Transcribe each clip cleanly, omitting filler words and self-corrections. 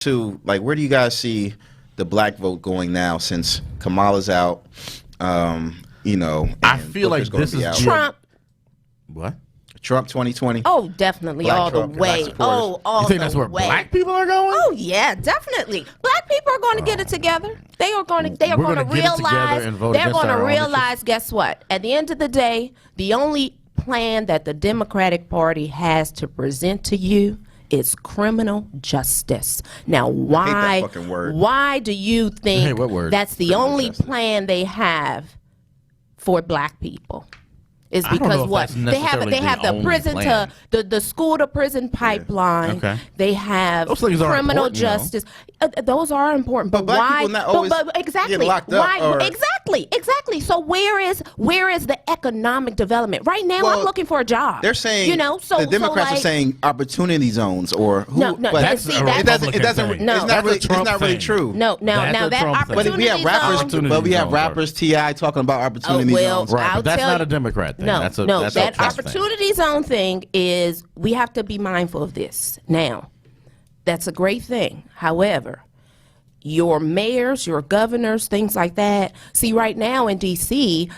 to like, where do you guys see the black vote going now since Kamala's out? You know, I feel like this is Trump. What? Trump 2020. Oh, definitely, Black all Trump, the way. black Oh, all You think the that's where way. black people are going? Oh yeah, definitely. Black people are going to get it together. They are going to. They are We're going to gonna get it together realize. and vote They're against going to our own realize. Guess what? At the end of the day, the only plan that the Democratic Party has to present to you is criminal justice. Now, why? fucking word. Why do you think Hey, what word? that's the Criminal only justice. plan they have for black people? Is I don't know because if what that's they have necessarily the only prison plan. to the school to prison pipeline. Okay. They have Those things are criminal important, you know. justice. Those are important, but black why? people not always but exactly. get locked up Why? or- Exactly. So where is the economic development right now? Well, I'm looking for a job. They're saying, you know, so the Democrats so are like, saying opportunity zones or who? No, but That's see, a that- it doesn't. It Republican doesn't. thing. No. It's not That's a really. It's Trump not really thing. true. no, That's now a that Trump thing. But opportunity we have rappers. zone. Opportunity But we have zones rappers. Ti talking about opportunity well, zones. Right, I'll but that's tell not you- a Democrat thing. No, that's a that Trump thing. opportunity zone thing is we have to be mindful of this. Now, that's a great thing. However, your mayors, your governors, things like that. See, right now in D.C.,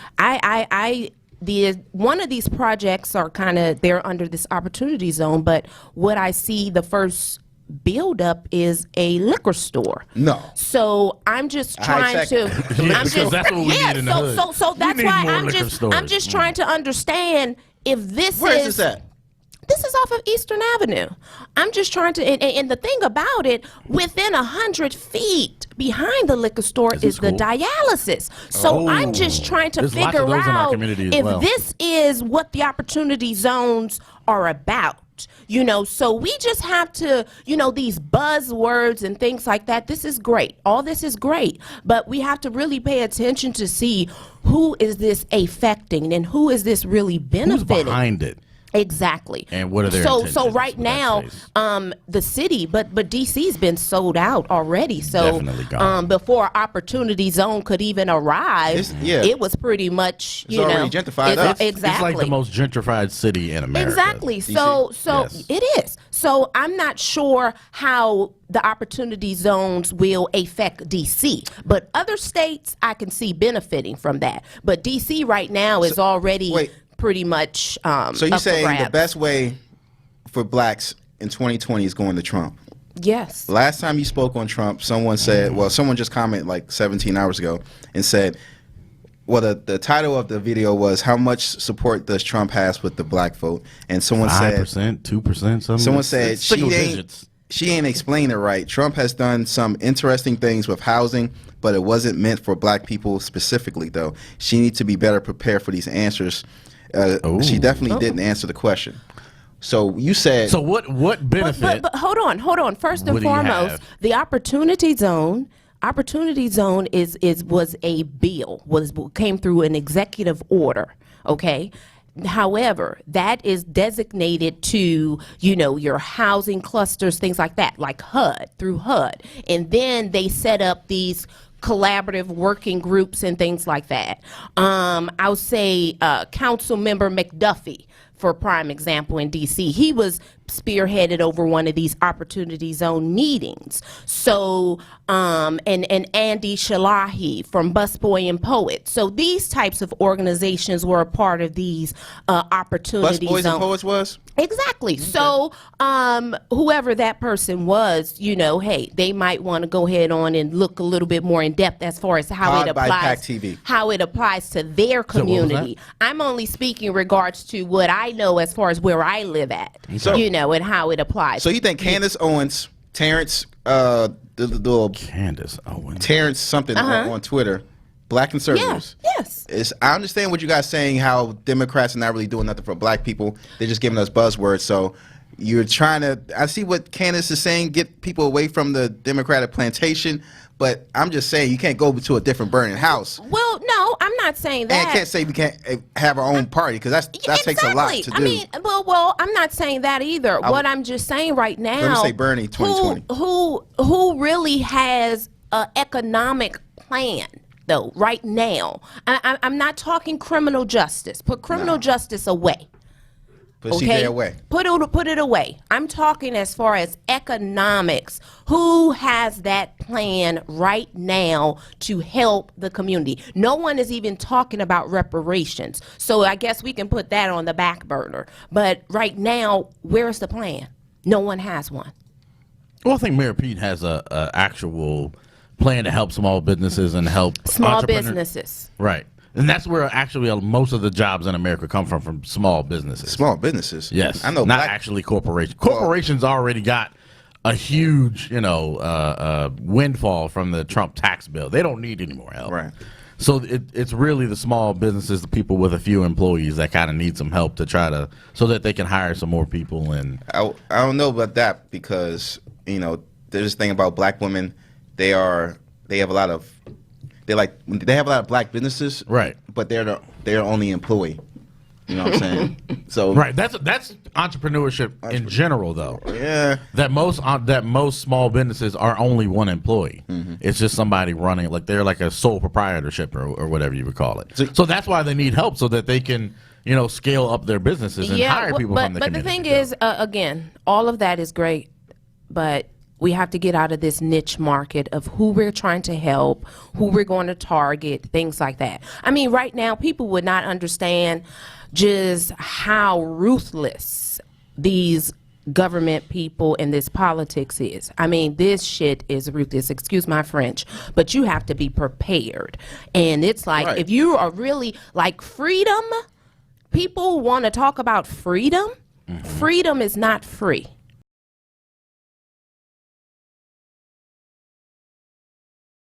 one of these projects are they're under this opportunity zone. But what I see the first build up is a liquor store. No. So I'm just trying High-tech. to. Yeah, I'm because just, that's what we need in the hood. So We that's need why more I'm liquor just stores. trying to understand if this Where is is this at? This is off of Eastern Avenue. I'm just trying to, and the thing about it, within 100 feet behind the liquor store is the cool? dialysis. So I'm just trying to There's lots of figure those in our out community as if well. this is what the opportunity zones are about. You know, so we just have to, these buzzwords and things like that. This is great. All this is great. But we have to really pay attention to see who is this affecting and who is this really Who's benefiting. behind it? Exactly. And what are their so intentions right with that now, space? the city, but DC's been sold out already. So Definitely gone. before Opportunity Zone could even arrive, it was pretty much It's already gentrified up. Exactly. It's like the most gentrified city in America. Exactly. DC? So Yes. it is. So I'm not sure how the opportunity zones will affect DC, but other states I can see benefiting from that. But DC right now is already wait. pretty much So you're up for saying the grabs. best way for blacks in 2020 is going to Trump? Yes. Last time you spoke on Trump, someone said, well, someone just commented like 17 hours ago and said, well, the title of the video was "How much support does Trump has with the black vote?" And someone said, 5%, 2%, something. someone said It's single digits. she ain't explained it right. Trump has done some interesting things with housing, but it wasn't meant for black people specifically, though. She needs to be better prepared for these answers. She definitely didn't answer the question. So you said. So what benefit? But hold on. First and What do you foremost, have? the opportunity zone. Opportunity zone was a bill, came through an executive order. Okay. However, that is designated to, your housing clusters, things like that, like HUD, through HUD. And then they set up these collaborative working groups and things like that. I'll say Council Member McDuffie, for prime example, in D.C., he was spearheaded over one of these opportunity zone meetings. So, and Andy Shalahi from Busboy and Poet. So these types of organizations were a part of these opportunity Busboys zone. and Poets was? Exactly. So, whoever that person was, hey, they might want to go ahead on and look a little bit more in depth as far as how Pod it by applies, Pac TV. how it applies to their what was community. that? I'm only speaking in regards to what I know as far as where I live at, So- and how it applies. So you think Candace Owens, Terrence, the little Candace Owens. Terrence something on Twitter, black conservatives. Yes. I understand what you guys saying, how Democrats are not really doing nothing for black people. They're just giving us buzzwords. So you're trying to, I see what Candace is saying, get people away from the Democratic plantation. But I'm just saying you can't go to a different burning house. Well, no, I'm not saying that. And can't say we can't have our own party because that takes a lot to do. I mean, well, I'm not saying that either. What I'm just saying right now. Let me say Bernie 2020. Who really has an economic plan? Though right now, I'm not talking criminal justice. Put criminal justice away. Put CJ away. Put it away. I'm talking as far as economics. Who has that plan right now to help the community? No one is even talking about reparations. So I guess we can put that on the back burner. But right now, where's the plan? No one has one. Well, I think Mayor Pete has a actual plan to help small businesses and help Small entrepreneurs. businesses. Right. And that's where actually most of the jobs in America come from small businesses. Small businesses. Yes. I know. Not actually corporations. Corporations already got a huge, windfall from the Trump tax bill. They don't need any more help. Right. So it's really the small businesses, the people with a few employees that kind of need some help to so that they can hire some more people. And I don't know about that because there's this thing about black women. They have a lot of black businesses, right? But they're only employee. You know what I'm saying? So right, that's entrepreneurship in general, though. Yeah, that most small businesses are only one employee. Mm-hmm. It's just somebody running, like they're like a sole proprietorship or whatever you would call it. So that's why they need help so that they can scale up their businesses and hire people from the community. But the thing is, again, all of that is great, but we have to get out of this niche market of who we're trying to help, who we're going to target, things like that. I mean, right now, people would not understand just how ruthless these government people and this politics is. I mean, this shit is ruthless, excuse my French, but you have to be prepared. And it's like, right. If you are really like freedom, people want to talk about freedom. Mm-hmm. Freedom is not free.